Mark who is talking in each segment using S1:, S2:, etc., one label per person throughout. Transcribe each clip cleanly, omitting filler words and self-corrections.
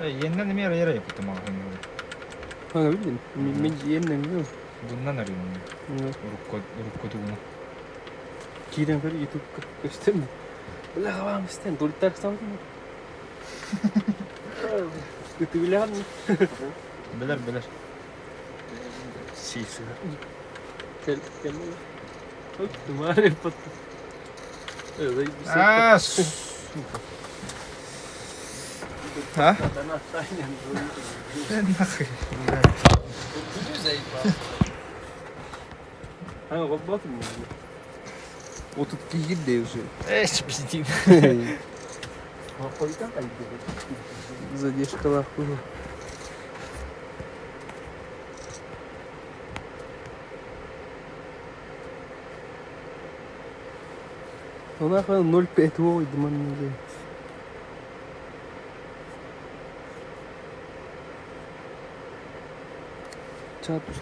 S1: Yeniden de mi yara yapıttım abi.
S2: Hangi bildin? Мен yeniden biliyor musun?
S1: Bundan arıyorum.
S2: Evet.
S1: Uruk koduğunu.
S2: Kiden beri YouTube gösterdi. Bila kawan isten tulitar sama mı? Kötü bilen mi?
S1: Bilir. Sisi.
S2: Gel. Bak kemarin patladı. Evet, bir şey.
S1: Ha?
S2: Ben aşağıya
S1: Nasıl?
S2: Güzel bak. Hangi bakın mı? O tutki gidiyorsun.
S1: Hiçbir şey değil.
S2: Задержка лохуна. Она 0,5 войд манили. Чатушки.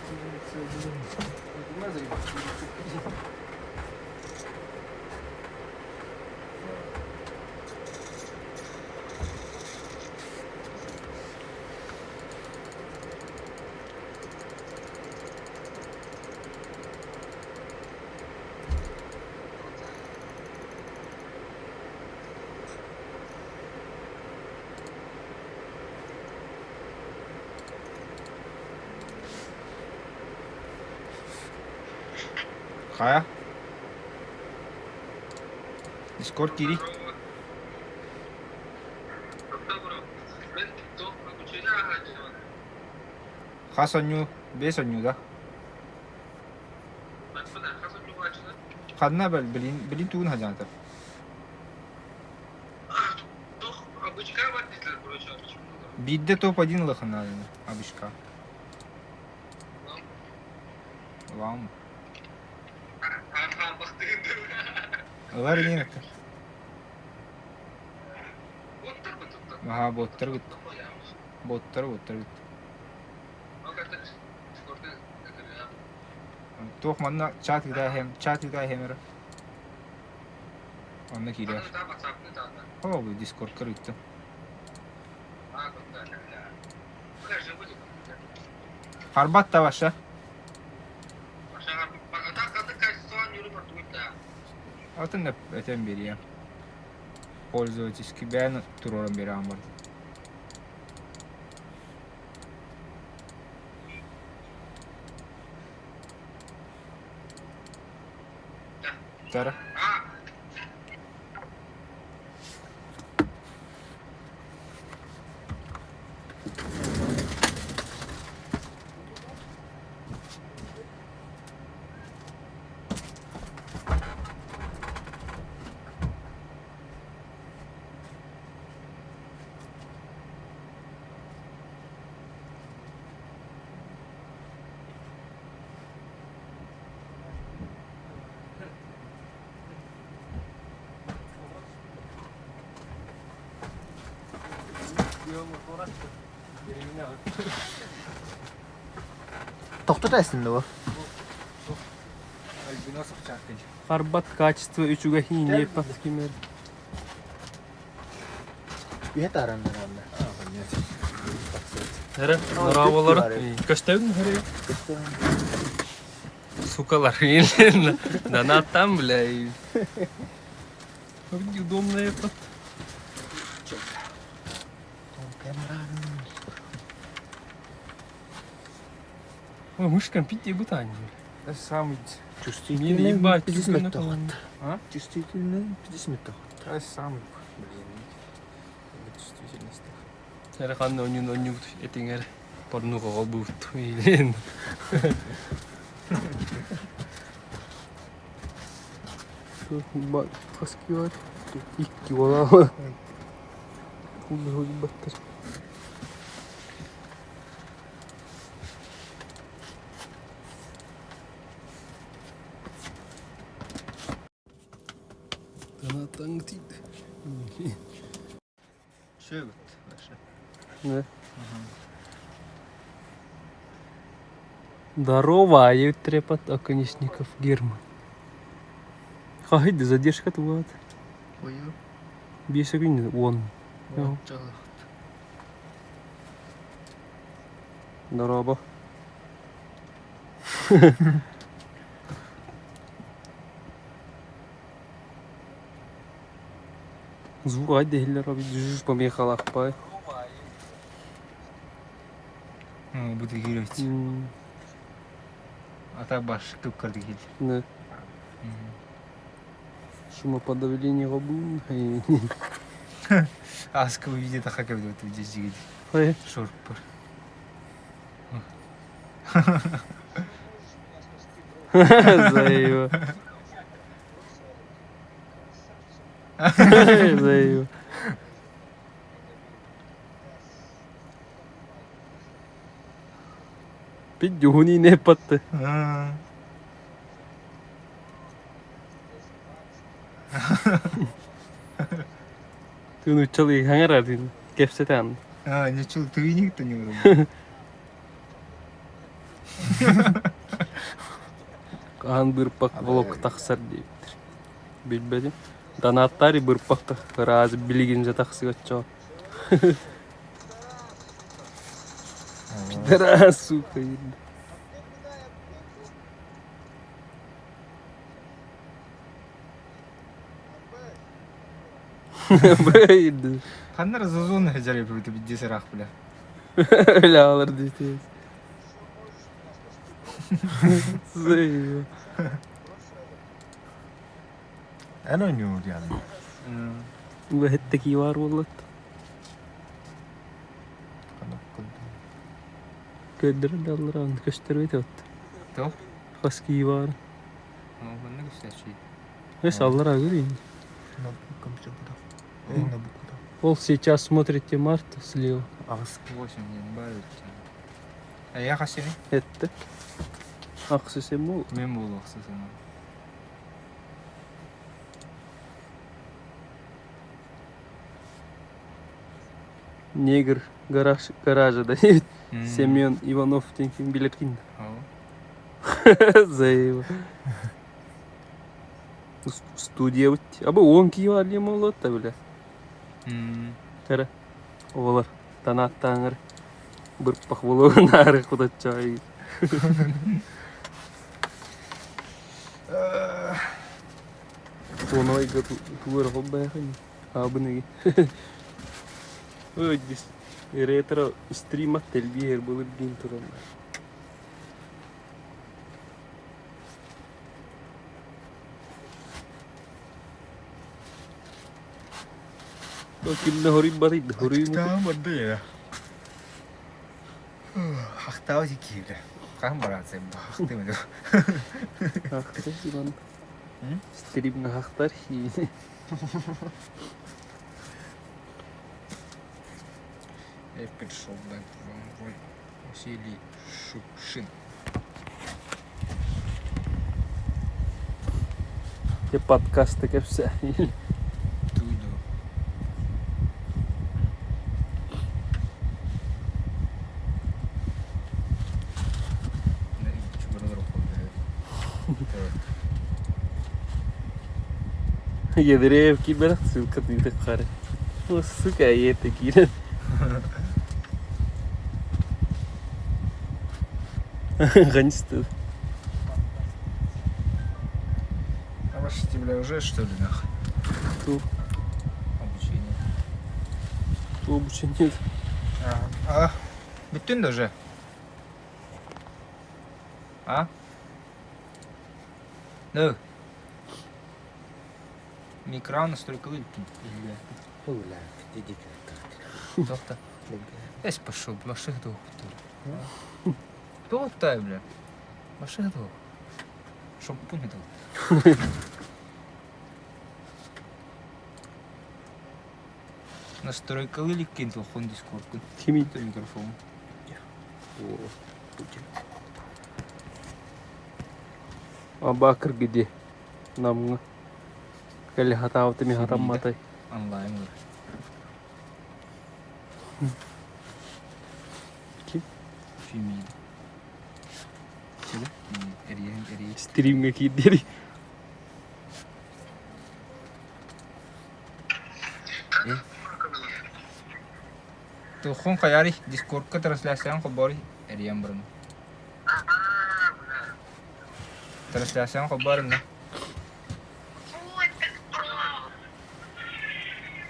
S1: Kaya. Discord kiri. Hasanyu, besanyu da. Kadına bilin tuğun hacanta. Бидде топ-1 лохана, абишка. Вам. Олар не это. Ага, боттар гит. Боттар гит. Тох манна чат гида хемера. Анна кида. О, вы Discord кырытты. Харбат та ваша. Атын да этен бери. Пользовательский бән турорын бери амбар. Тара.
S3: Toxta təsində bu.
S1: Альбиносов чакай.
S2: Арбат качество üçüge hine patkimер.
S3: Ühet aranlar anda.
S2: Herre, bravolar. Köstevin herre. Sukalar yine. Донатам, бля. Как удобно это. Ой, мышкам пить и бутань. Это самый...
S3: Чувствительный
S2: ебать,
S3: 50
S2: сука,
S3: метров.
S2: А?
S3: Чувствительный 50 метров.
S1: Это самый... Чувствительность.
S2: Herre kanne onyu etinger. Pornu koko but. Yine. Bak kaski var. İki valla var. Bunu battır. Tanatan gittik.
S1: Şöyle başla.
S2: Ne? Здорово, трепот оконечников Герман. Хайди, задержка твоя.
S1: Ой.
S2: Бесі күн 10.
S1: Жағы.
S2: Дороба. Звук айда хиллер аби жүз помех алақпай.
S1: Буду кирейт. Ата баш көп кірді кел.
S2: Да. Шумоподавление был.
S1: Аскы виде тақа көбді өтіп жезді
S2: Ой.
S1: шорп бар.
S2: Заева. Заева. Пидюни не патты. Ты ну чали хангардин. Кепсетан.
S1: Не чул түйінекті не ұрым.
S2: Қан бұрпақ блок тақсар дейптір. Білбедім. Данаттари бұрпақ разы білген жатақсы көтчі. Пидара, сука, еді. Бәйді.
S1: Қандар зозуын жарып өтіп десер ақ біле.
S2: Öyle alır diyeceğiz. Zeyyo.
S3: En oynuyor yani.
S2: Bu hetteki var vallahi. Gördürün de alır ağını göstermeyi de attı.
S1: Tamam.
S2: Kaski var.
S1: Ama ne güzel şey.
S2: Neyse alır ağı göreyim. Он сейчас смотрит Марта слева.
S3: Ağız
S1: 8 ен бар өтті. Я қасені?
S2: Это. Ақсы мол.
S1: Мен бол ақсы сені.
S2: Негр гаража да нет. Семен Иванов тенкин билеткин. Заева. Студия бітті. Абы 10 киі var ем олады да біле. Тәрі. Олар. Танаттаңыр. Бұрпақ болуын ары құдат жайы. Оны айға туыр қол байқын. Абынығы. Ой, дес. Ретро стримат телбиер болып дейін тұрам. Kimle horib barıydı. Horib mi?
S1: Ақтау барды еді. Ақтау зекейді. Қағым баратсайым ба? Ақтау еді.
S2: Ақтар жынан. Стримна ақтар.
S1: Я пришел, да, к вам Василий Шукшин.
S2: Те подкасты как вся.
S1: Туйду.
S2: Едрев кибер ссылка ты так харе. Ну сука, это кире. Ганистый.
S1: А ваши тебя уже что ли нахуй?
S2: Ту
S1: Обучение.
S2: обучение.
S1: Бүттін де уже? Ну. Микрофон настолько липкий.
S3: Уля, иди как-то.
S1: Тоқта. Эс пошел, машина доғып. Тоқтай, бля. Машина доғып. Шампунь доғып. Настройкалы ликкен телефон дискорд.
S2: Химит.
S1: Микрофон.
S2: А бакыр где? Намга. Кали хатау ты ми хатам матай.
S1: Онлайн бар.
S2: Ким?
S1: Фемида. Сюда? Эрия.
S2: Стримге кидери.
S1: Tuhun kayari Discord-ka translasyon ko bori. Eriyan bro. Translasyon ko bori na.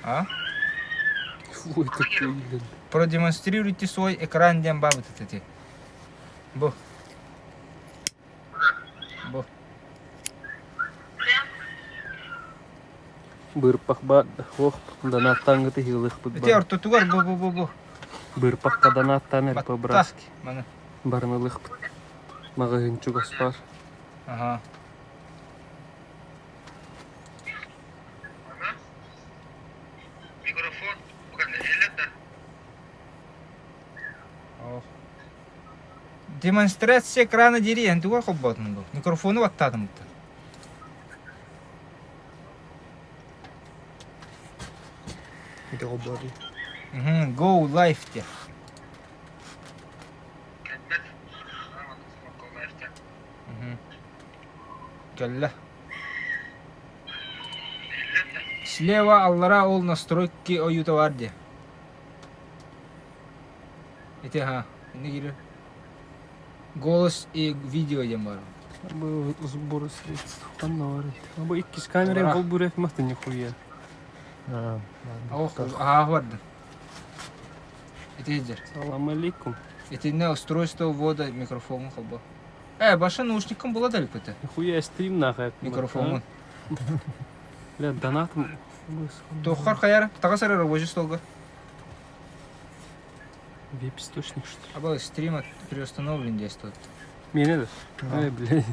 S1: А?
S2: Фу, это блин.
S1: Продемонстрируйте свой экран дем бабы ты. Бу. Бу.
S2: Бырпах бат, ох, донаттан гыты хилых
S1: Эти
S2: пытбар.
S1: артутугар бу.
S2: Бырпах ка донаттан эр по-браски.
S1: Мана.
S2: Барнылых пыт. Магазинчу гаспар.
S1: Ага.
S4: Микрофон bukan елет да.
S1: Ох. Демонстрация экрана дери, антуга хобботун бу. Микрофону ваттадым.
S3: Это обори.
S1: Go live те.
S4: Кәтбәт. Аны смаколла эштә.
S1: Гәллә.
S4: Елет да.
S1: Слева аллара ол настройки оюта var де. Эти ха. Не гире. Голос и видео дем бар.
S2: Абы сбор средств. Панорит. Абы иккис камера
S1: Ора.
S2: бол буреф махты нихуя.
S1: Ох, ага var. Эти жер.
S2: Салам алейкум.
S1: Эти не устройство ввода микрофона хобба. Баша наушником было далеко это.
S2: Нихуя стрим нахай.
S1: Микрофон.
S2: Ля, донатым.
S1: Тохар хаяр, тагасара рабочий столга.
S2: Веб-источник что ли?
S1: Аба стрим приустановлен здесь тут.
S2: Мене да?
S1: Да.
S2: Ай, блядь.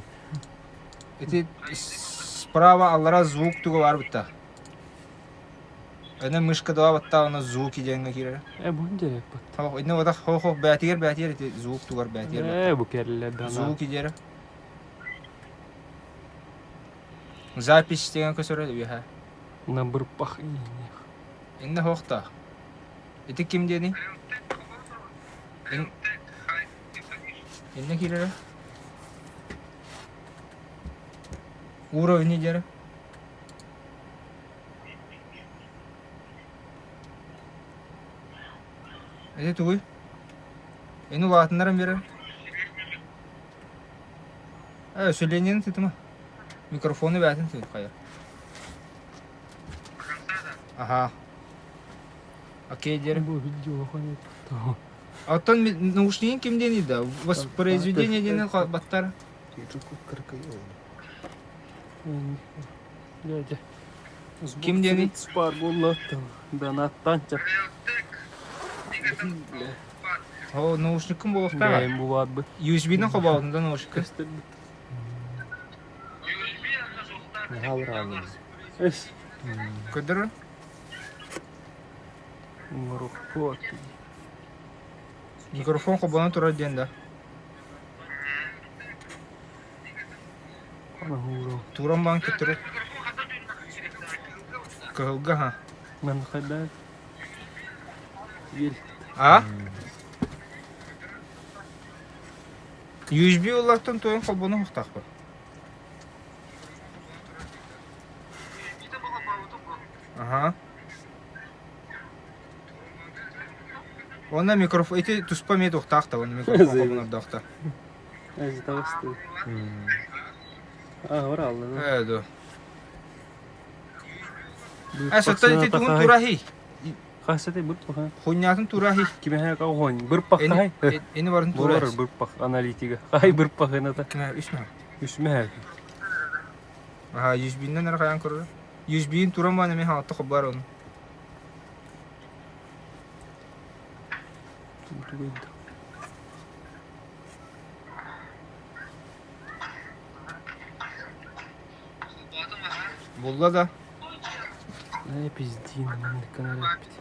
S1: Эти справа аллара звук туга var бутта. Эне мышка да бутта, она звуки денге кире.
S2: Бун дерек бат.
S1: Хо, эне вода хо бәтигер эти звук тугар бәтигер.
S2: Бу керле донат.
S1: Звуки дере. Запись деген көсөрө биха.
S2: На бырпах иних.
S1: Эне хохта. Эти ким дени? Эне кире. Уровни дере. Эти тугуй. Эне латындарым бере. Сөйлениен тытыма. Микрофоны бәтін тыт қайыр. Ага. Окей, дере.
S2: Бу видео ханет.
S1: Аттан наушнигин кимден иде? Воспроизведение денен баттар.
S2: Дядя.
S1: Ким дени?
S2: Спар боллаттан. Донаттан чак.
S1: О, наушниким болуқта.
S2: Бәйім булат бы.
S1: USB-ні қобаудында наушник.
S2: Кәстер бит.
S4: USB аны жолда.
S3: Галраны.
S2: Эс.
S1: Көдір?
S2: Мұрық кот.
S1: Микрофон қобаны тұра денді.
S2: Ана хуру.
S1: Туран бан көтірі.
S4: Микрофон хата дүйінгі керек да.
S1: Кығылға, ха.
S2: Мен қайда? Ел.
S1: А? USB олақтан тойын қобаны ұқтақ бар.
S4: Биде бала бауды бұл.
S1: Ага. Ona mikrofon, eti tuspam eti uhtaqta, ona mikrofon qabına daqta.
S2: Әзі тағысты. Ора алды.
S1: Evet o. Asata eti tuğun turahi.
S2: Қасете бұрпақ.
S1: Хуnyatın turahi.
S2: Кеме хай қауғын. Бұрпақ қай.
S1: Eni varın
S2: Болар
S1: turahi.
S2: бұрпақ аналитига. Қай бұрпақ ената.
S1: Kime üsme.
S2: Үсме хай.
S1: Aha 100 binden nere kayan kurur. 100 bin turan bana mi hatta xabar onu. Bulla da.
S2: Ne пиздин, мен канал пить.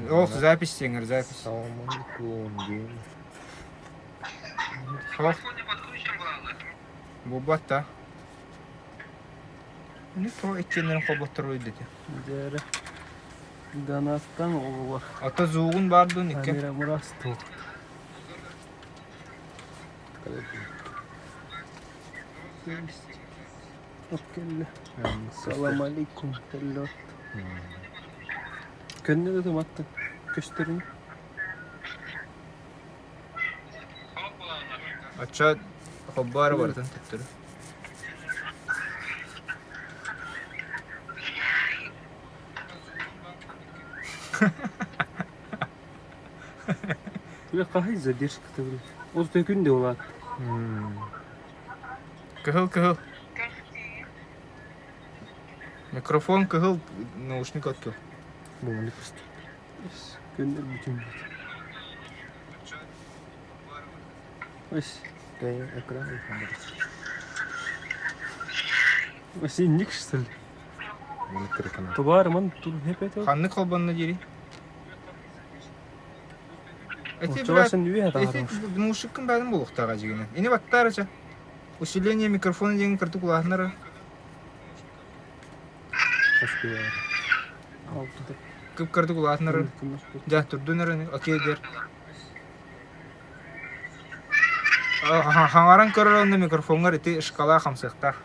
S1: Ох, запись сеңер, запись.
S3: Саламалейкум.
S1: Хох,
S4: Не подключен балалы.
S1: bu batta. Ne to ekkenlerin xobottır oydu.
S2: Дәрі. Донаттан ол бар.
S1: Ata zuğun vardı nikke.
S2: Камера мұрасты. Салам алейкум. Könne dedim attı. Gösterin.
S1: Aça hobbar bardan tuttur.
S2: Böyle kahı zadir çıktı böyle. O tökün de ola.
S1: Кыһыл. Микрофон кыһыл, наушник откыл.
S3: Bu ne pıstı?
S2: Gönder bütün. Ось.
S3: Kaya ekran yapamadı.
S2: Ось инник что ли?
S3: Bunu kırıkana.
S2: Товар ман тут hep et.
S1: Ханны колбанна жери. Эти, блядь,
S2: Чувашын үе
S1: эти
S2: атарым.
S1: наушникын бәрін болуқтаға жегені. Ені баттар ача. Усиление микрофона деген кырты кулағынары.
S3: Başka yer.
S2: Altıda.
S1: Кып кырты кулағынары. Ja, turduğunları okey der. Hangaran körür onda mikrofonlar iti ışkala kamsıqtar.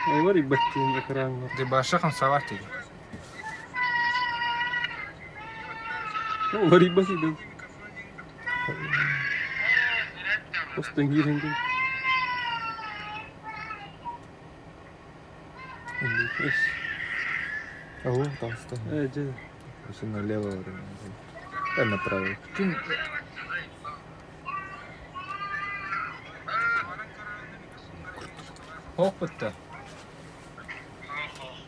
S2: Var ibettiğin ekran var.
S1: De başa kamsavat dedi.
S2: Var ibettiğin. Postun girince. Ось.
S3: Ого, там что?
S2: Эже.
S3: Если налево время. А направо.
S1: Kim Hop bitti.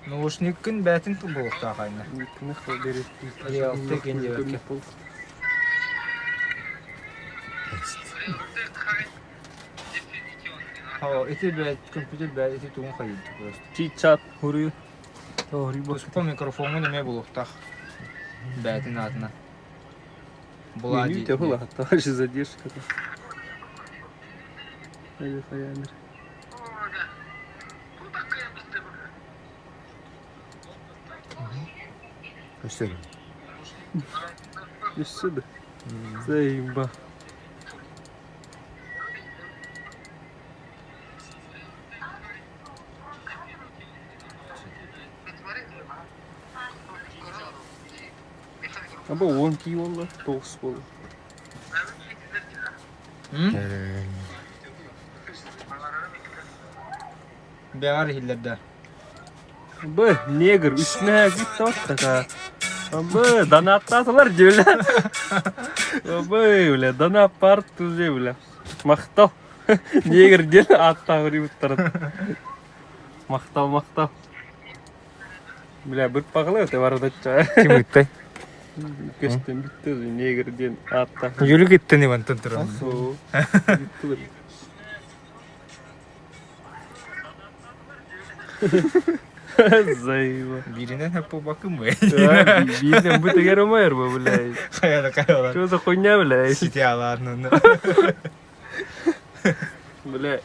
S1: Наушниктің бәтін болуқта қайны.
S2: Никны хаберет.
S1: Реалты кенде бәкке. Ити бәт, компьютер бәт, ити туғын қайды просто.
S2: Чичат хурю. Тори бос.
S1: По микрофону неме болуқтақ. Бәтін атына. Була
S2: Не видите, была тоже задержка. Hadi fayanır.
S3: Что?
S2: Üstüde. Zeyimba. Ama 10 kilo valla. 9 bolu.
S1: Бәғар хиллерді.
S2: Bu neger üstüne gitti ortada. Bu danatladılar diyorlar. Böyle dana partu diyorlar. Maktal. Neger diyor atta hori uttarat. Maktal. Bile bir pakla te var da çay.
S1: Kim üttay?
S2: Köstem bitti neger diyor atta.
S1: Yürü gitti ne vantın тұрын.
S2: So. Zayıva.
S1: Birinden hep bu bakım mı?
S2: Birden bu teker olmayır mı bilay?
S1: Kayada kayalar.
S2: Çoğu da konya bilay.
S1: Siti ağlarının.
S2: Bilay.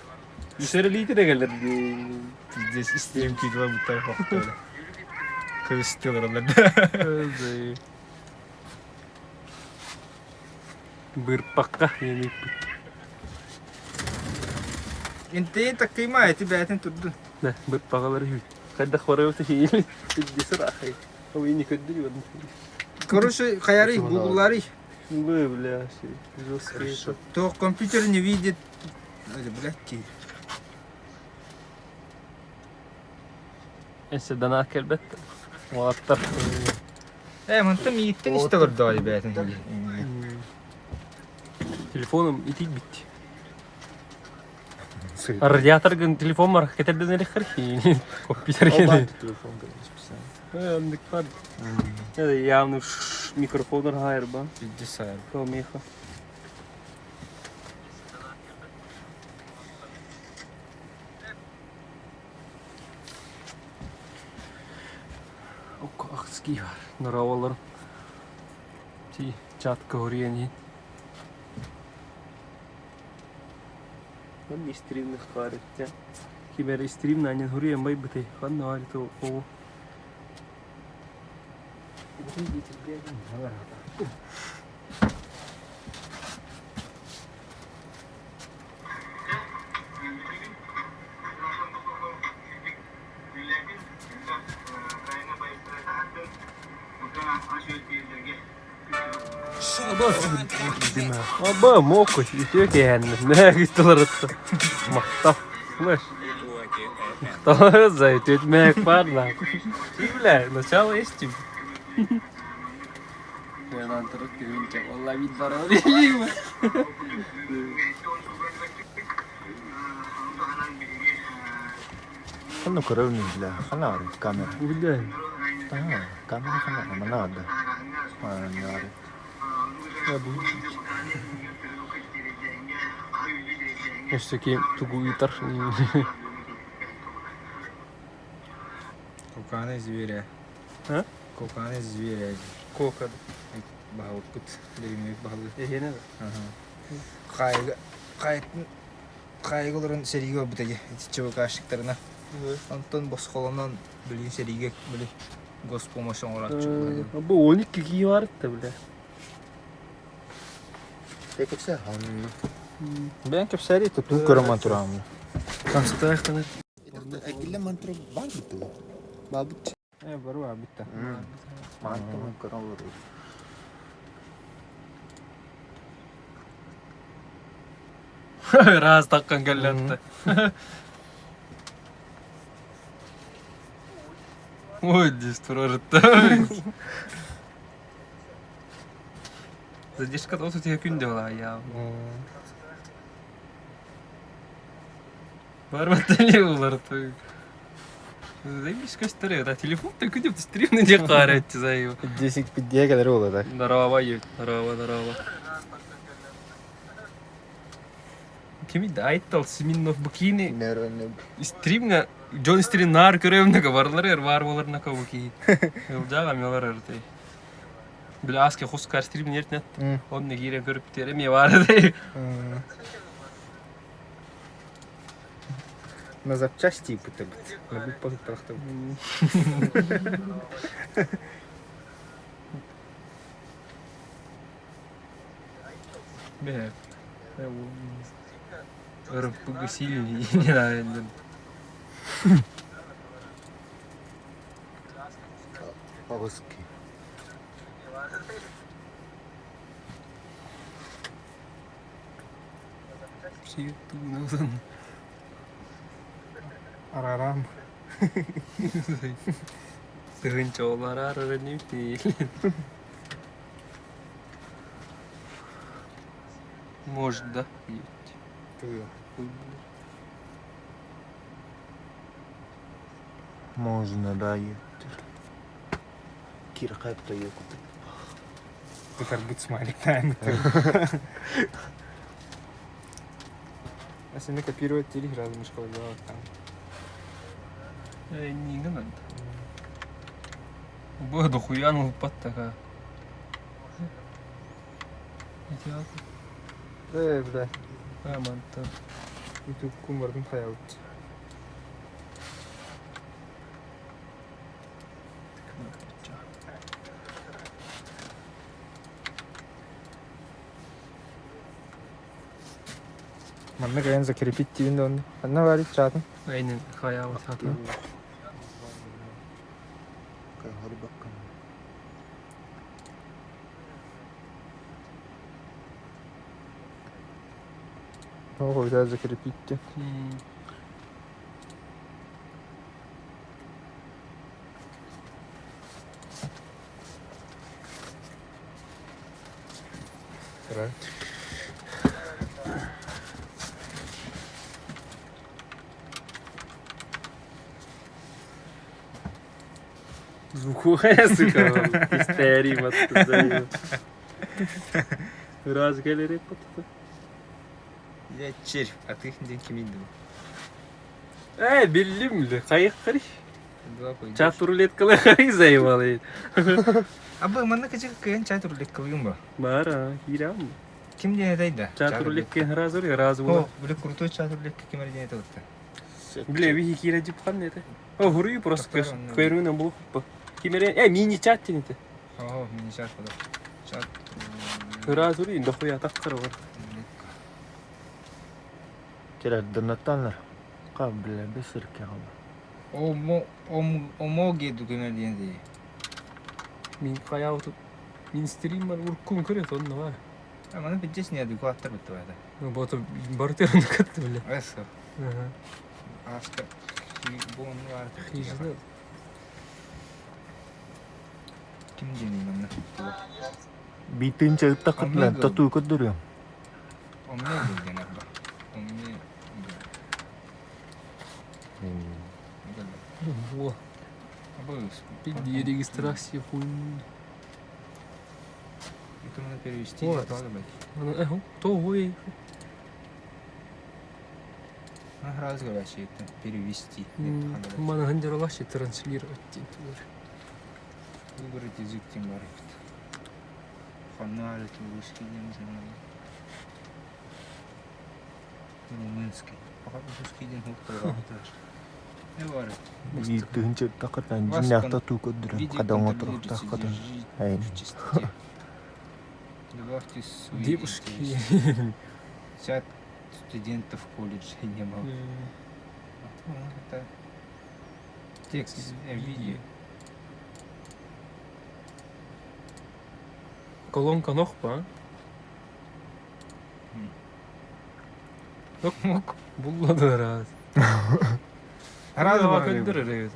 S2: Dışarı litre gelir.
S1: Здесь истерим кидала bu tarafa böyle. Kıvıstıyorlar onlarda.
S2: Zayıva. Bir pakka yani.
S1: Inti takıyma eti beytin tuttu.
S2: Ne bir pakkaları hüt. Kadda khorayı da hiyeli. Dışarı akay. O ini kadda yiyor.
S1: Короче, каяры, гуглары.
S2: Bu bilay şey. Жесткий.
S1: То компьютер не видит. Блядь, тир.
S2: Ense dana kelbet. Muattar.
S1: Mantım yiyitten işte gördü Ali beytin.
S2: Telefonum itik bitti. Радиатор гын телефон бар, кетерден эле кырхи. Компьютер кеде.
S3: Telefon kalmış bir saniye.
S2: Андык бар. Эде явно микрофондар хайр ба.
S1: Ciddi sayar.
S2: Томеха. Ок, ахски бар. Наравалар. Ти чатка орияни. Хан стримных харит, я. Кибер стрим на нен ориян бай бите. Хан навали то о. Aba mokko itiyor kendini. Ne gittiler hatta. Mahtap. Baş. Mahtap zayıf etmek var lan. Kimler? Начало естим. Ben antrenör görünce vallahi bir para arayayım.
S3: Ano ko raw nila? Kanari, camera.
S2: Udah.
S3: Camera kanari, manada. Manari.
S2: Abu. Üstteki tugu yutar.
S1: Кокане зверя.
S2: А?
S1: Кокане зверя.
S2: Kokad.
S1: Bahut put. Demek bahut.
S2: Ehene.
S1: Кайгыларын сериге бутаги. Чебек ашыктарына. Антон босқолонан билин сериге били госпомощь оратчы.
S2: Bu 12 kişi var da bile.
S3: Tekse hanım. Ben kep seri tutu kuraman turam.
S2: Kaçta yakınır?
S3: Ekille mantro var mı tu? Babut.
S1: Baru bitta.
S3: Mantro kuram var.
S2: Raz takkan gelletti. Ой, дистроритта. Задержка da 30 gün diyorlar ya. Var mı telefonlar tabii. Zamiş gösteriyor da telefon da küçük gösteriyor ne diye karet çiziyor.
S3: 10 pidye kadar oldu.
S2: Narava yok, narava. Kimi de Aytal Siminov Bukini
S3: Nerede?
S2: стримга Джон Стрин нар көрөмнөг барлар бар боларына кабуки. Жага мелар арты. Биляске хускар стрим нертнет. Онны кире көрүп тереме бар дей.
S3: На запчасти пытать. На бипах трахтов.
S2: Бе. Örüp bu silini ne aynen.
S3: Babası.
S2: Şey tuttuğunuzun.
S3: Araram.
S2: Тыгынчолар арырынып değil. Может, да?
S3: Можно, да, еттер. Кира кайпта йокут.
S1: Тепер будь смайлик тайм. Если не копировать телеграм, мышка выбирала там.
S2: Не надо. Было дохуя, ну под такая.
S1: Бля.
S2: Аманта.
S1: YouTube kumardın hayat. Манна гайын закрепить тивинде онды. Анна варит чатын.
S2: Aynen hayal satın.
S3: Hadi bakalım.
S1: О, да, закрепить. Right.
S2: Звуковая сука. Истерия вот тут. Раз галерея потом.
S1: Я червь, а ты где киминдин?
S2: Bildim mi? Kayık karış.
S1: Два пойдешь.
S2: Çat rulet kılı karış zayıvalı.
S1: Абы, манна качы кайын чай турлик кылгын ба?
S2: Бар а, хирам.
S1: Ким дене дайда?
S2: Çat rulet kılı razı oluyor, razı
S1: О,
S2: olur.
S1: бля, крутой чай турлик ким дене тагытта.
S2: Бля, bir hikire cipkan ne de. O huruyu просто
S1: Такой он,
S2: kuyruğuna bulup. Kimere, mini çat tinite.
S1: О, мини чат подо. Чат.
S2: Razı oluyor, da koya takkara var.
S3: Kira donatanlar. Kabla besir kağıdı.
S1: Омо геду ким дене.
S2: Min kaya otup. Инстример уркун көрет онна бар.
S1: Мана бидес не адекваттар бит бада.
S2: Ну бото бартерн катты биле.
S1: Эсо. Аска бон var.
S2: Хижна.
S1: Kim diyeyim ben de.
S3: Bitin çağıtta kıtlan tatu kuduruyor.
S1: Omne bilgen abba. Omne.
S2: Во.
S1: Абыз.
S2: Пиди регистрация хуй.
S1: Это надо перевести.
S2: Вот. Ага, то вы.
S1: Разговаривать это перевести.
S2: Мана хандерлаши транслировать тинтур.
S1: Выбрать язык тем барит. Фаналит русский день. Румынский. Пока русский день хутор. Ne var?
S3: Bitin çağıtta kıtlan cinah tatu kuduruyor. Kadang oturup da kadang. Hayır.
S1: Добавьте свои
S2: Девушки.
S1: 50 студентов колледжа не могу. Это текст, видео.
S2: Колонка нохпа. Yok mu? Bulladı раз.
S1: Раз
S2: Var
S1: var.
S2: öldürür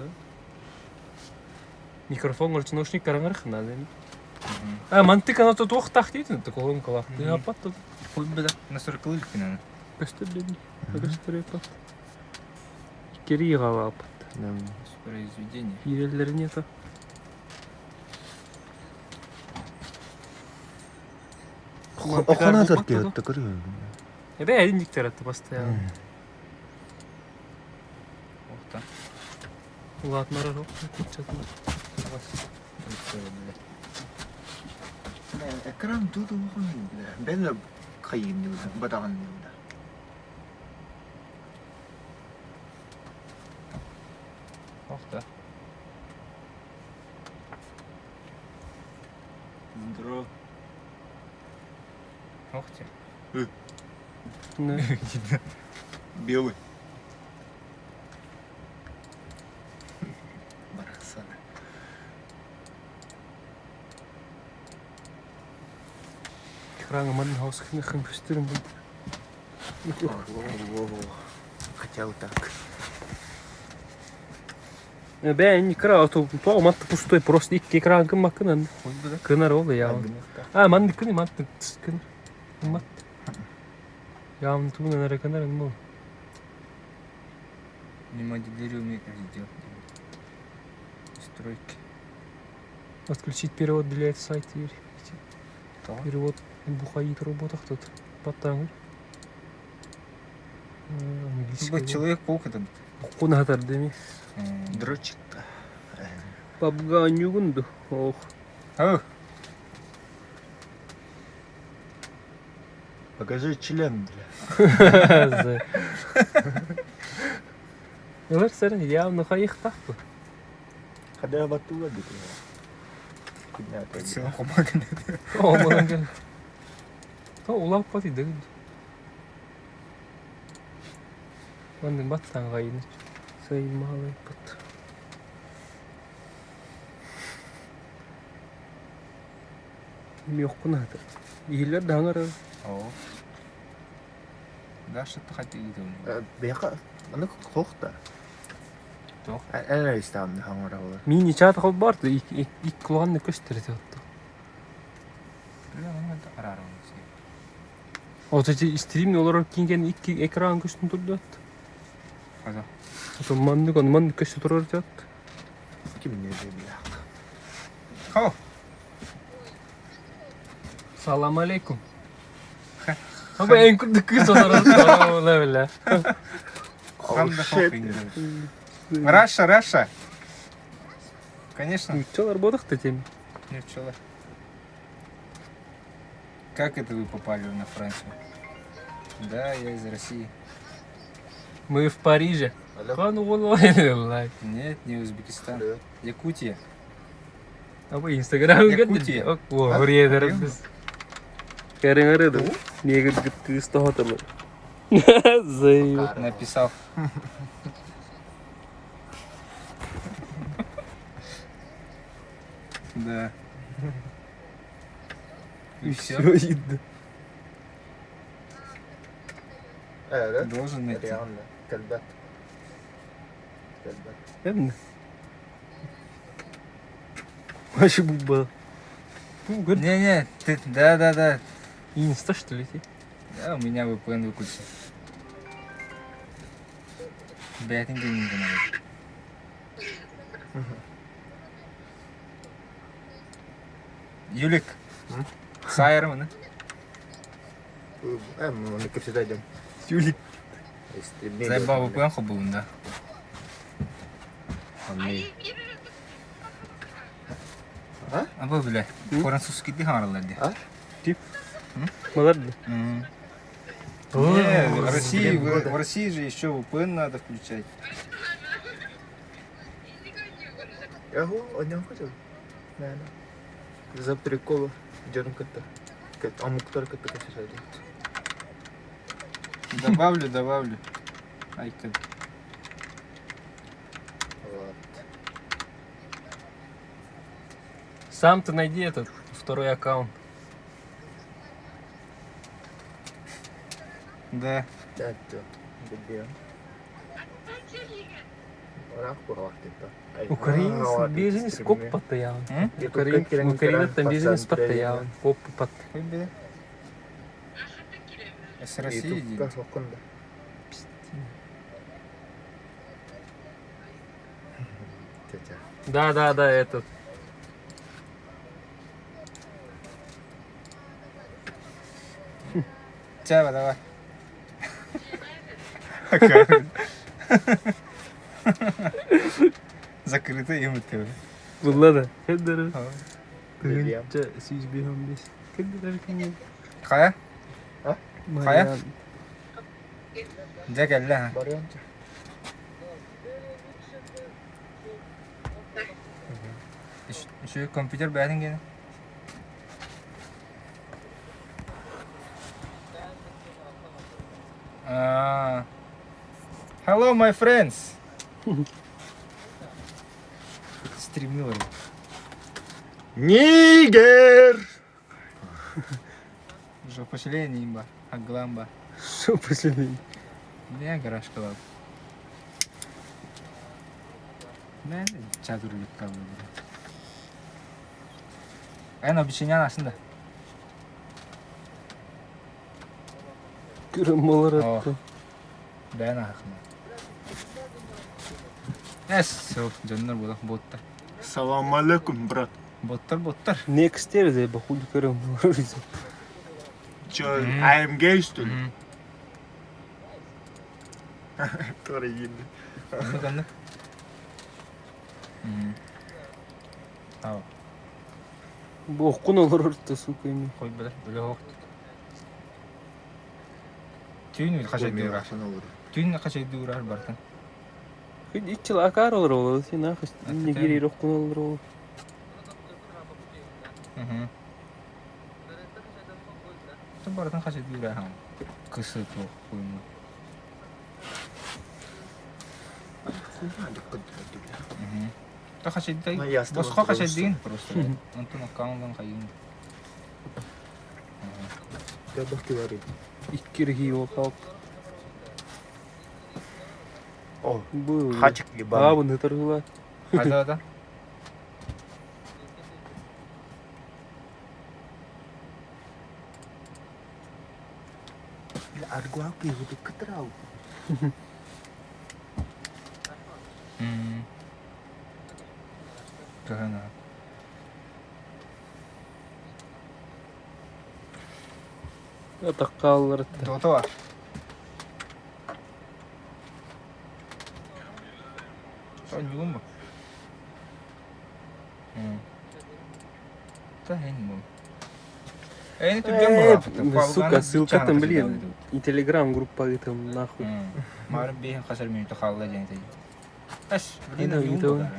S2: Микрофон горч наушник караңар надо. А мантыка на тот вақтақ дейтін, колонка вақты. Я патты.
S1: Хоть бы на 40 лык пинаны.
S2: Көстірден. Көстірі пат. Кері ғава пат.
S1: Воспроизведение.
S2: Ирелеріне та.
S3: Okana Türkiye tıkırıyor.
S2: Ya da elin dikter attı постоянно.
S1: Охта.
S2: Ulatmara yok. Kutçatın.
S3: Ekran tutu bakın. Ben de kayayım diyorlar. Badağın diyorlar.
S1: Охта.
S3: Здорово.
S1: Охте.
S2: Ne?
S3: Белый. Барасана.
S2: Kranga man haus knichen көстірін бұл.
S3: Хотел так.
S2: Бән экран то матты пустой просто икки экран кім маккынан.
S1: Хоть бы да.
S2: Кынар ол я. А манды кыны матты кын. Мат. Явно туна на реканар мол.
S1: Не моделируемый раздел. Стройки.
S2: Отключить перевод для этого сайта.
S1: То.
S2: Перевод бухает в работах тут. Потом.
S1: Бұл Человек-паук это.
S2: Куна хатар деми.
S3: Дрочит.
S2: Пабга нюгунду. Ох.
S1: Ау.
S3: Покажи член, бля.
S2: Олар сәрі явно қайық тақты.
S3: Когда батула gitu.
S1: Сила хомаган.
S2: О, мұнан кәл. Та улап бат еді. Ондың баттан қайын. Сайын мағалай бат. Меқ құна аты. Елер даңыр.
S1: О. Да, что-то хотели делать.
S3: Бяка, аны қоқта.
S1: Тоқ.
S3: Әлі істамды хаңыра олар.
S2: Мини чаты қол барды. Ик құлағанны көстірді отты.
S1: Это арарым.
S2: От эти стримни олар кинген икки экран көстін тұрды отты.
S1: Қаза.
S2: Ото манды көсті тұрар жатты.
S3: Кім не де бля.
S1: Хау.
S2: Салам алейкум. Аба ең күрді күз отырар. Ола білі.
S1: Ханда Раша. Конечно.
S2: Пчелар бодық-ты теме.
S1: Не пчела. Как это вы попали на Францию? Да, я из России.
S2: Мы в Париже. Қан олай.
S1: Нет, не Узбекистан. Якутия.
S2: Аба инстаграм
S1: Якутия.
S2: о, вредер біз. Кәрің арады. Негір күтті үсті хотылы. Зайып.
S1: Написал. Да. И все.
S2: иди.
S3: Да?
S1: Должен найти.
S3: Реально. Кальбат. Кальбат.
S2: Эдна. Вообще бубба. Ну, говорит,
S1: Не-не, ты... Да.
S2: инста, что ли, ты?
S1: Да, у меня VPN выключен. Бәтін денейді надо. Юлик. Сайыр мыны?
S3: Мы на курсе дойдем.
S2: Юлик.
S1: Зайба VPN хоббуында. Абы біле. Французский ди хамаралар ди.
S2: Тип. Молодец.
S1: Не, в России же еще VPN надо включать.
S3: Яху, он не хочет. Наверное. За прикол. Джон Катта. Амуктар Катта косишь.
S1: Добавлю. Айка.
S3: Вот.
S2: Сам ты найди этот второй аккаунт.
S1: Да.
S3: Да, это. Где? Orang kuat itu.
S2: Украинец бизнес коп постоянно. Украинец там бизнес постоянно. Коп пот.
S1: Хобби. С России иди.
S3: Itu kan dah. Caca.
S2: Да, этот.
S1: Чаба, давай. Закрыто им это.
S2: Влада. Хеддер.
S3: William.
S2: Сюз бегом здесь. Хеддер кем?
S1: Кая?
S2: Марьян.
S1: Джек әллә.
S3: Baru
S1: Еще компьютер бәдін гені. Hello, my friends. Стримило.
S3: Нигер!
S1: Уже поселение имба. Агламба.
S2: Что последний?
S1: Не гараж калаб. Ne çadırlık kaldı. En обещание aslında.
S2: Крамалар
S1: О.
S2: атты.
S1: Ben akma. Yes, canlar bu da botta.
S3: Салам алейкум, брат.
S1: Bottlar.
S2: Не экстерзе, бахули крамалар.
S3: Чё, I am gay, что ли? Тоже ебли.
S1: Kandı. Ау.
S2: Бохкун алар атты, сука, ими.
S1: Koy böyle hoqt. Tüyün kaçaydı uğraş. Tüyün kaçaydı uğraş bartan.
S2: Хоть ичил акар алар болот, сен ахыс. Не гири рохкун алар болот.
S1: Ту бардан kaçaydı uğraş ham. Kısı tuh koyma. Та kaçaydı
S3: Ну, ясно,
S1: Босқа
S3: вот
S1: kaçaydı
S3: просто.
S1: değil просто. Антон аккаунтдан кайын.
S3: Я бы говорил.
S2: Иккирги его калп.
S3: О,
S2: Был.
S3: хачик
S2: А,
S3: ебаный.
S2: вон это рыла.
S1: Hadi.
S3: Аргуаку его тут катрал.
S1: Кагана.
S2: Атакка алар атты.
S1: Дота var. Sao nhuốm mà. Та хен. Эй, ты где
S2: Сука, ссылка там, блин. И телеграм-группа там нахуй.
S1: Мар бehen хасар мен то халла жан тей. Аш, блин,
S2: Ина,
S1: нюм
S2: видео.
S1: бар.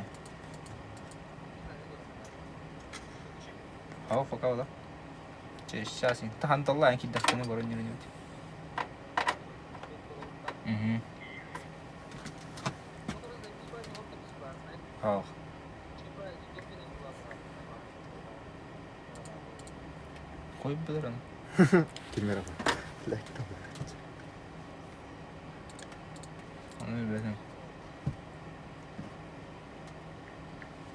S1: Ау, факау да. Сейчас, та хан талла анки дахтаны барон нюм. Ау. Koyup bilir onu.
S3: Kimera var. Lekta var.
S1: Onu bilmem.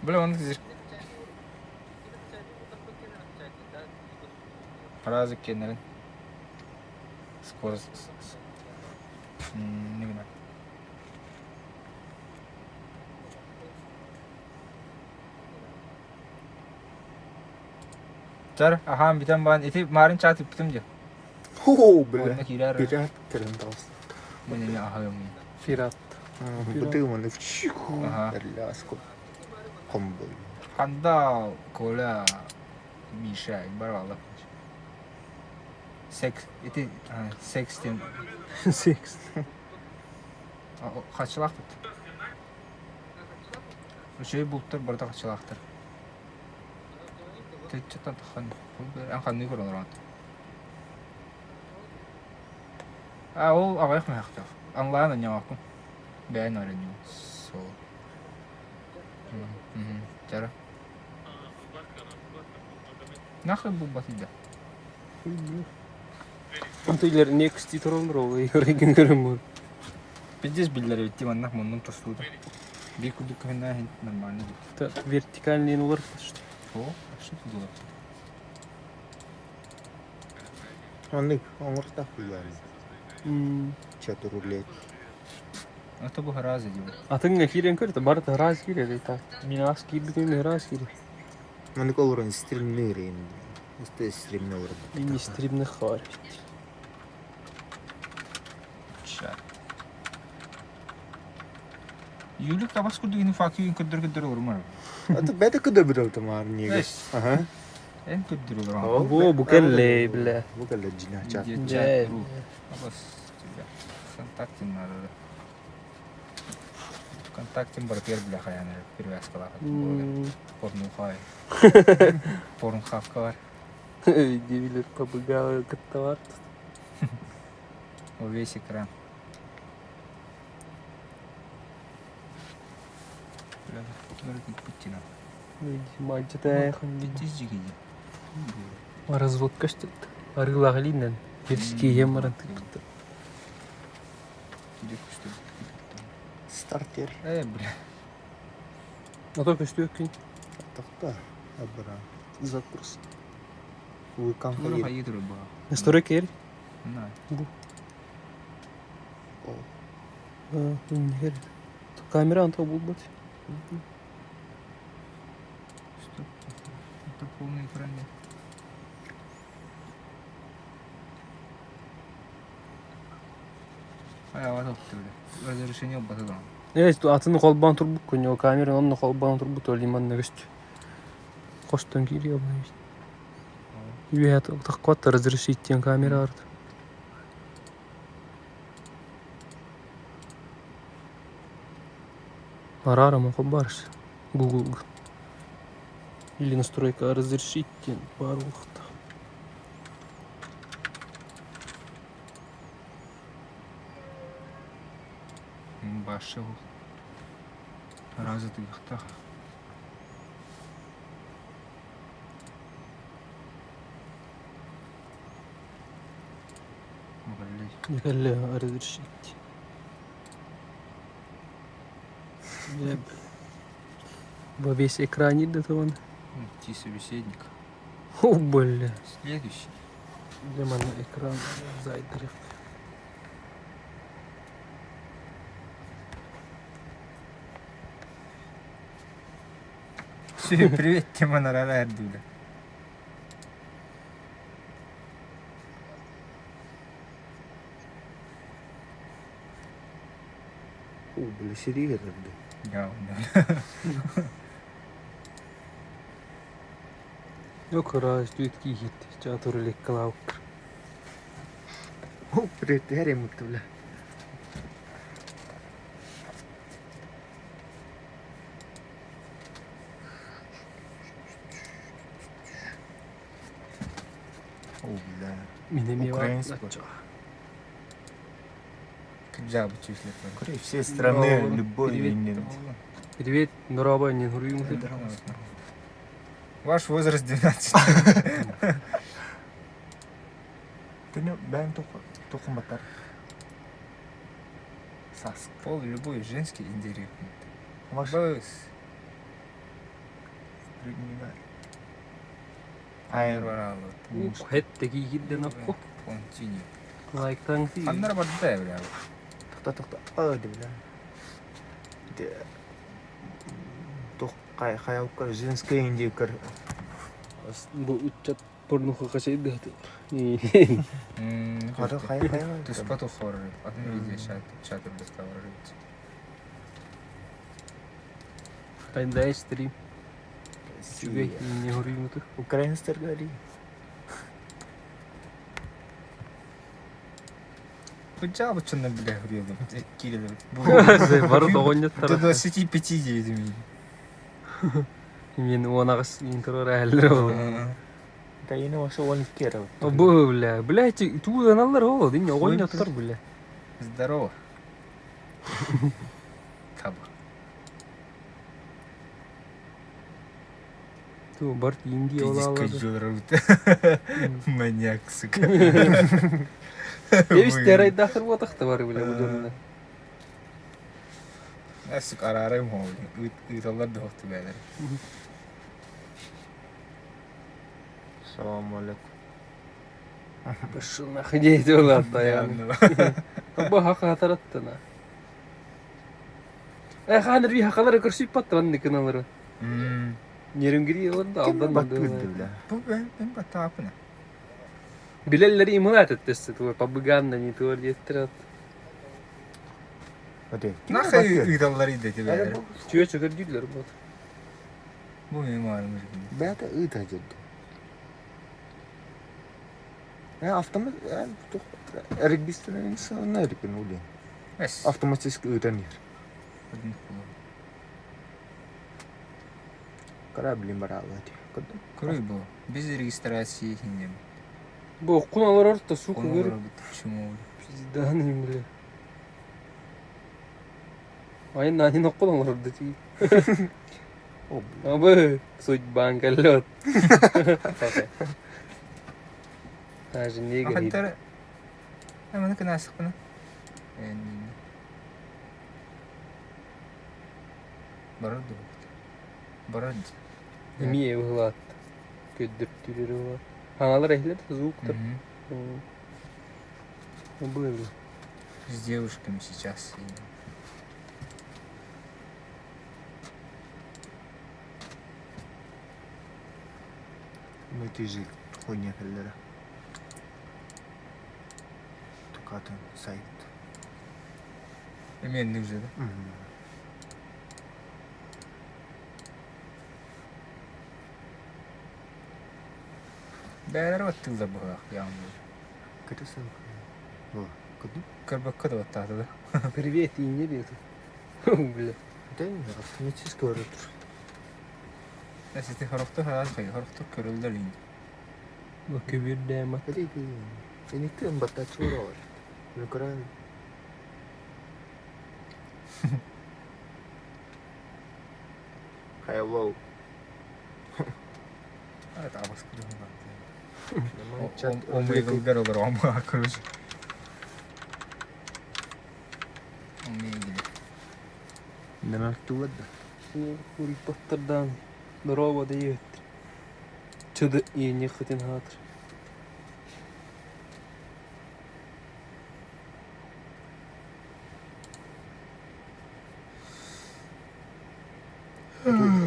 S1: Böyle onu dizir. Parazık kendilerin. Skor. Ne bileyim. Car, aha bir tane bana eti marin çatıp bitim diyor.
S3: Hoo bile.
S1: Onda girer.
S3: Pirat keren tas.
S1: Ben ne ahayım.
S2: Firat.
S3: Betul mana fiu.
S1: Aha.
S3: Jelas kok. Kombol.
S1: Handa kola Misha bar valla. Eti 16.
S2: Six.
S1: Kaçılak bit. O şey bulutlar burada kaçılaktır. Tetçatan tahan. En kanlı görün oran. O avayık mı hakkı? Anlayan ne yapın? Ben öğreniyorum. So. Cara. Nakıl bu batıydı.
S2: Anta ileri next titor olur o. Yorgun görün bu.
S1: Pidis billeri bitti mannak monun tostudu. Bir kuduk kaynağı hint normalde.
S2: Ta vertikalliğin olur işte.
S1: O aşırı tutuyor.
S3: Anlık. Omur tak bilir. Çatırulek.
S1: Ata bu haraz ediyor.
S2: Atın ahiren körte barda raz gire ta. Minas gibi de raz gire.
S3: Anlık olur stream nereyin. İşte stream ne olur.
S2: İni streamne khar.
S1: Şar. Yülük tabas kurdu yine fakir kıdır olur mu?
S3: Atı bete kadar bir oldu mar niye?
S1: Yes.
S3: Aha.
S1: En kıdır olur ama.
S2: Bu bu kelle bile.
S3: Bu kadar cinah çat.
S2: Gel.
S1: Tabas. Kontaktin var. Kontaktin berpir bile kayana. Bir vaskalar. Porno kay. Porno kafka var.
S2: Dibilir pabuga kıtta var.
S1: O весь экран. Путина.
S2: Мальчата
S1: Пиздец жиги.
S2: разводка штет. Арылаглинен. Перски емаран.
S3: Стартер.
S1: Бля.
S2: А только что ёкин.
S3: Такта. Абра. Запрос. Выкам
S1: Bunu
S3: hayır.
S1: hayır bu.
S2: Настроя кер.
S1: Na.
S2: Нихер. Камера антон булбат.
S1: Стоп. Это полный экран. Аява топты бля. Разрешение батадан.
S2: Evet, atını kolban turbuk koyuyor. Kameranın onun kolban turbuk to liman negest. Kostan giriyor bu işte. Yuhat takvat разрешить камера арт. Арара мохобарш. Google. Или настройка разрешить пару вахта.
S1: Başı bu. Razı tıkta. Мгалей.
S2: Николя разрешить. Во весь экране до того.
S1: Ти собеседник.
S2: О, бля.
S1: Следующий.
S2: Где на экран зайдерев.
S1: Привет, Тима Нарара Ардуля.
S3: Böyle seri herhalde.
S1: Ya,
S2: Yok раз düetki gitti. Çatırlık kalav.
S3: Hop, red her mutlu bile. Бля.
S2: Минами
S3: Украинский.
S1: Джабу числит.
S3: Все страны
S2: Ну,
S3: любой
S2: привет.
S3: войны.
S2: Привет, Нураба, не нурим.
S1: Ваш возраст 12.
S3: Күні бәң тоқыматтар.
S1: Сасық пол, любой женский индиректный.
S3: Маш.
S1: Быс.
S3: Айыр.
S1: Баралы.
S2: Хеттеги гидден акку.
S1: Континю.
S2: Лайктан ти.
S1: Ханнар барды да бля.
S3: Тоқта. Ады білә. Тоқ қаяуқар женский индикер.
S2: Бу үтчат порнуха кашайды хаты.
S3: Қады қай.
S1: Туспа тухор. Адын видео чатыр доставар.
S2: Кайдай стрим. Чугай не горим ты.
S3: Украинстер гали.
S1: Быча бычынна бля хурелы. Кирилл.
S2: Бар тогоньяттар.
S1: До 25 дейдим.
S2: Мен онагыс интро рәлләр ул.
S3: Тайны ошо 12 кера.
S2: Бу бля, блядь, туданалар ул, дин огоньяттар бля.
S1: Здорово. Таба.
S2: Ту бар инди олалар.
S1: Маньяк, сука.
S2: Эвис терай дахыр ботакта бар бля бу жөнүндө.
S1: Асык арарым хол. Үйталар да хохты бәлер.
S3: Салам алейкум.
S2: Башына хидейди олар таян. Бу хака тараттана. Ханыр би хакалар көрсүп паттан дикеналар. Нерингири оларда алдан
S3: Баттыр
S2: да.
S3: бля.
S1: Bu ben batapına.
S2: Билелleri имунат эттесте тур пабыганна не тур деттират.
S3: Hadi.
S1: Nahı üydalları dedi bәлер.
S2: Чуя чыгыр дилер бот.
S1: Bu mimarımız.
S3: Бәті ыта жүрді. Автомат... Эргистен инсаны эрген улен.
S1: Эс.
S3: Автоматически ытан ер. Кораблин бар алады.
S1: Көрөй bu. Biz registrasiya хиндем.
S2: Бу куналар орта сука көрүп
S1: Чему?
S2: пизданым бля. Ай нани ноккулар орда ти. Абы судьбан каллот. Аж не говорит.
S1: Хаттар. Hemen kınasık bunu. Barardı. Barardı.
S2: Имея глад. Көддүртүлөр бар. Ханалар эхлер звуктар. Было.
S1: С девушками сейчас.
S3: Müthiş хуйня хеллері. Tukatın sayt.
S1: Emin ne güzel. Beyler battı da bu yağmur.
S3: Kötü sen. О, kötü.
S1: Kırbakka da battı da.
S2: Привет, и не беду. Бля.
S3: Да, автоматически öğretir.
S1: Neyse işte harokta hayal harokta körüldür indi.
S2: Бу көбүрдәм.
S3: Hadi ki. Enikten batta çuğra var. Yukarı. Hello.
S1: Evet abas kırıyor
S3: Çat.
S1: O meyveler olur ama kırıyor. O meyveler.
S3: Neden tuvadı?
S2: Хури паттардан. Здорово дает. Чуды и не хотен хатр.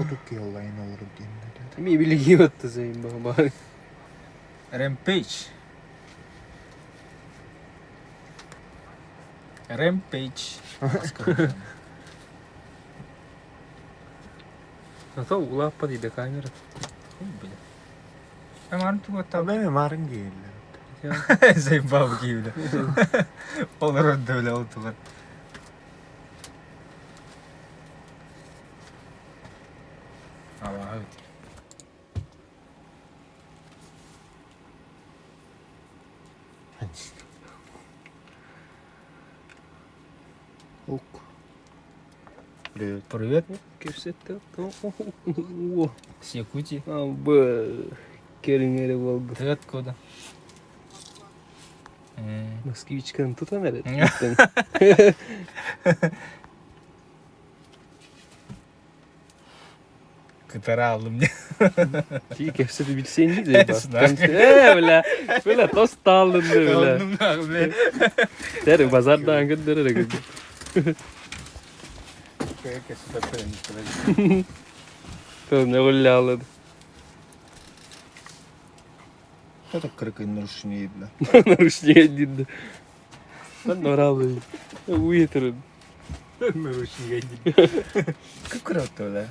S3: Otuk yollayın olur diyeyim.
S2: Ми билеги отты займ баба.
S1: Rampage. Rampage.
S2: А то улаппа дейді камера.
S1: Hemen tuva tabi.
S3: Tabii mi marın giyirler.
S1: Zeyn babu gibi de. Olur öyle öyle oldular. Ama evet.
S3: Ok. Привет.
S1: Привет.
S2: Кевсетте. О.
S1: С Якутии.
S2: Аба. Керингере болду.
S1: Ты откуда?
S2: Moskvichkani tutan ere.
S1: Kıtara aldım diye.
S2: Ki kefsedi bilsen de bak.
S1: Sınav.
S2: Böyle tost aldın da böyle.
S1: Aldım da abi.
S2: Der pazardan gönderir gibi.
S1: Köye kesin bakıyorum.
S2: Tamam ne golle aldı.
S3: Кто-то крикает нарушение, бля.
S2: Нарушение dedi. Ben oralı. Uyuturun.
S1: Наручника иди.
S3: Как круто, бля.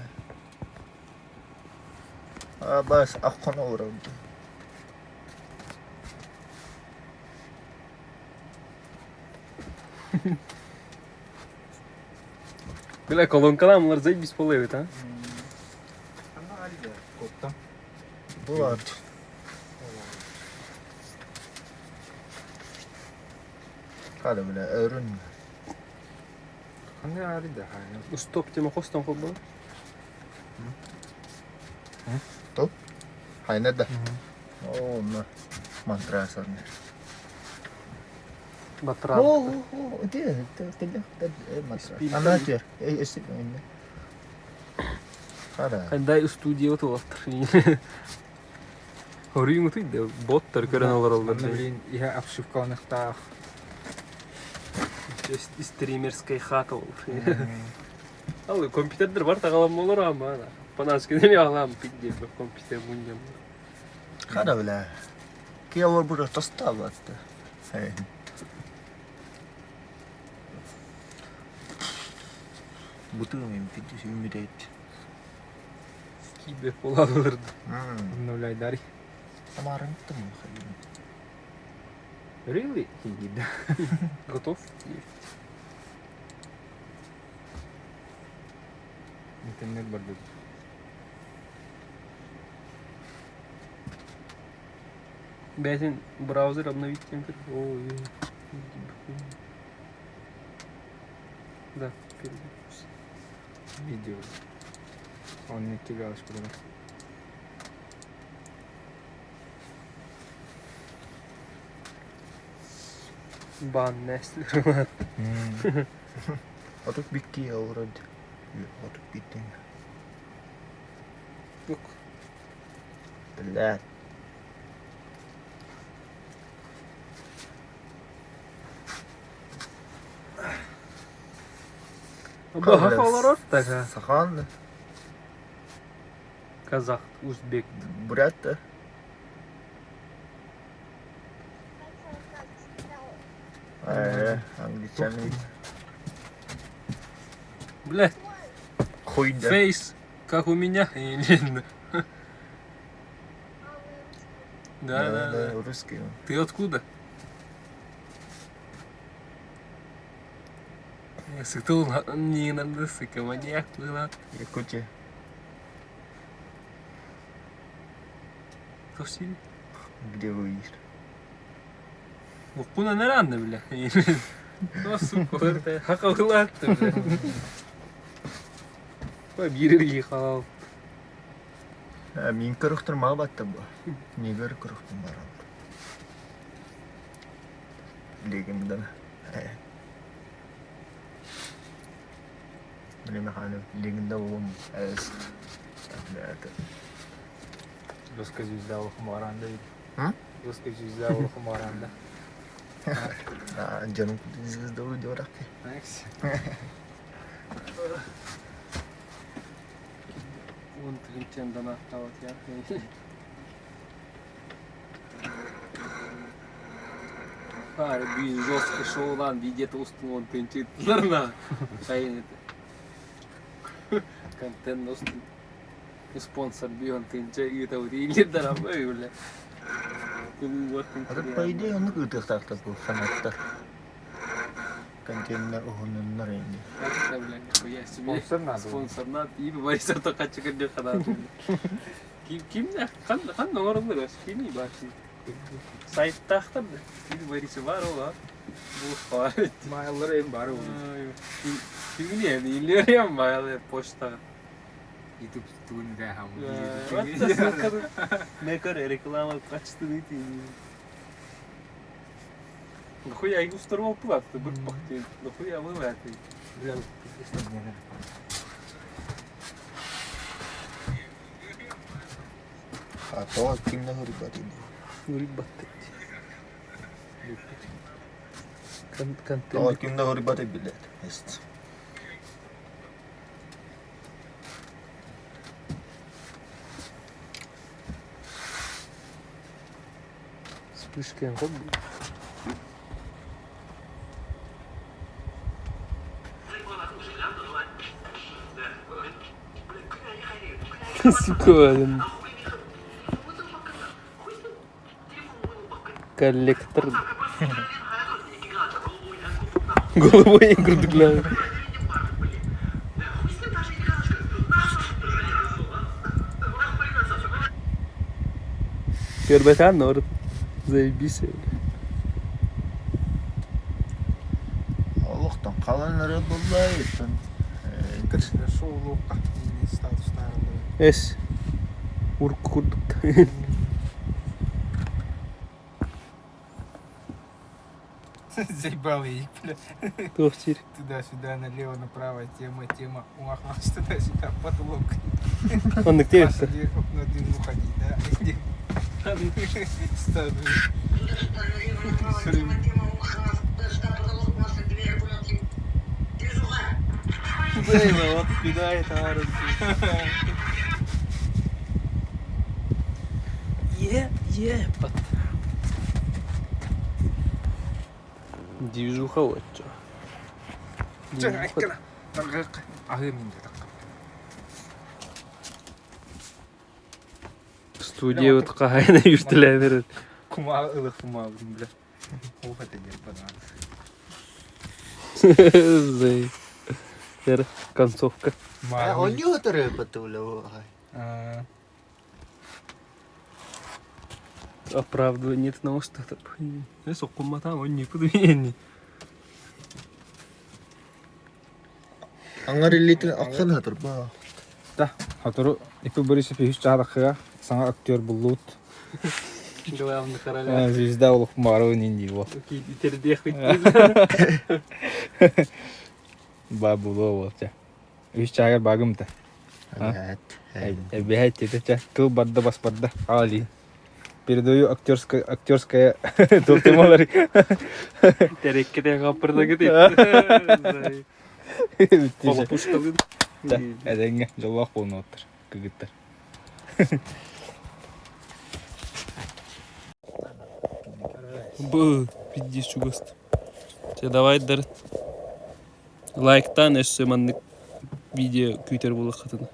S3: А бас аққана оралды.
S2: Böyle kolonkalar bunlar zayıf biz polo evet ha.
S1: Ана алида. Коптан.
S3: Бұлар. Қады, бля, өрін.
S1: Ана алида.
S2: Устop tema kostan kol bana.
S3: Хайнада. О, на. Мантрасан.
S2: Batıran.
S3: О, де, мантрас. Ана тер. Эсіп ойны. Қада.
S2: Kanday stüdyo to otur. Horuyun utuydu. Botlar gören olur
S1: Ана
S2: oldu.
S1: блин, я обшивкалнықта.
S2: Стримерская хата olur. Al kompüterler var tağalam olur ama. Bana askıda ne ağlam piddi kompüter bunca.
S3: Қада, бля. Кия олар бұра тастап атты. Бұтығымен пиддесі үміт етті.
S2: Kibe olalırdı.
S1: Обновляй дари.
S3: Амарыңтым.
S1: Really? Иди.
S2: Готов?
S1: İnternet var dedi.
S2: Бәтин браузер обновить темпер. Ой. Да, перезапуск.
S1: Видео. Он не тягалось куда.
S2: Ban nesli var.
S3: Отут бикки ауырады. Отут биттен.
S2: Yok.
S3: Бля.
S2: Bu hakalar ortak ha.
S3: Сахан,
S2: Kazak, Uzbek.
S3: бурят да. Англичанин.
S2: Блядь,
S3: Хуйда.
S2: фейс, как у меня. Или- Да, да, да.
S3: Русский.
S2: Ты откуда? Я сытул, не надо сыка, маньяк была.
S3: Якутия.
S2: Кто в Сирии?
S3: Где вы есть?
S2: Бuna ne andı bile? Nasıl korktu? Hakalı attı bile. Bak biri yıkal.
S3: Мен көріқтір ма батты бұл. Не көр көріқтім барам. Легімді. Білеме қаны легімді олым әз.
S1: Русская звезда у Хумаранда.
S3: М?
S1: Русская звезда у Хумаранда.
S3: Canım звезда уйдет.
S1: Знаешь?
S2: Он тринчендан аттават я. Har bir жесткий шоудан видео устун он тынчытларна. Сайын это. Контент устун. Спонсор бион тынча это удилдер ama öyle.
S3: Это по идее он их так был фанаттар. Контейнер огонlar енді.
S1: Спонсор надо.
S2: Sponsor надо. İyi bir varisa tokat çıkınca kadar. Kim ne? Kan ne orada var? Kim iyi bak şimdi. Sayıtta aktar da. Bir varisi var o var. Bu var.
S1: Mayaları en bari olur.
S2: Kim ne? İller ya mayalı posta.
S1: YouTube tuğunda hamur.
S2: Ne kadar reklama kaçtı neydi? Нахуя их устроил плат, ты бы пахтел. Нахуя вылазь.
S3: А то кимна хурибати.
S2: Урибатать.
S3: То
S2: Контент.
S3: кимна хурибати билет. Есть.
S2: Вспышка хобби. Сука, блин. Коллектор. Голубой грудглавый. Пербетан норд. Заебись.
S3: Аллахтан қаланары болмай екен.
S1: Кіршілер шоулуққа статустарында.
S2: Эс. Урк курдук.
S1: Заебал їх, бля.
S2: Тохтир.
S1: Туда-сюда, налево, направо, тема. Умахалась туда-сюда, потолок.
S2: Он на где
S1: Паша, где окно дым уходить, да? Где? Ставлю.
S2: это? Вот кидает ару. Ебать. Движуха вот что.
S1: Чак, айкана. Таңғақ. Ағы менде таққа.
S2: Студия вот кайна юштелер.
S1: Кумағы ылық кумағы, бля. Ол қата дер бана.
S2: Зай. Теперь концовка.
S3: Он не отыры потулы.
S2: Оправдывание того, что это. Я сокума там, он не подвинет.
S3: Аңарилитин ақсан хатыр ба.
S1: Та, хатыру ипі бірісі пейіш жағдақыға саңа актер бұллуыт.
S2: Главный короля.
S1: Звезда олық марығы нендей бол.
S2: Окей, тердех ведь.
S1: Ба бұлуы бол, ча. Үш жағыр бағым та. Бәйт теді, ча. Кыл барды бас барды. Али. Передаю актерская топтемалар.
S2: Терекке де қапырда кетеді. Қолы пұшталын.
S1: Әдәңе жолақ болын отыр. Күгіттер.
S2: Бұл, пиздец чугаст. Те давай дар. Лайктан эшсе манны видео күйтер болы қатыны.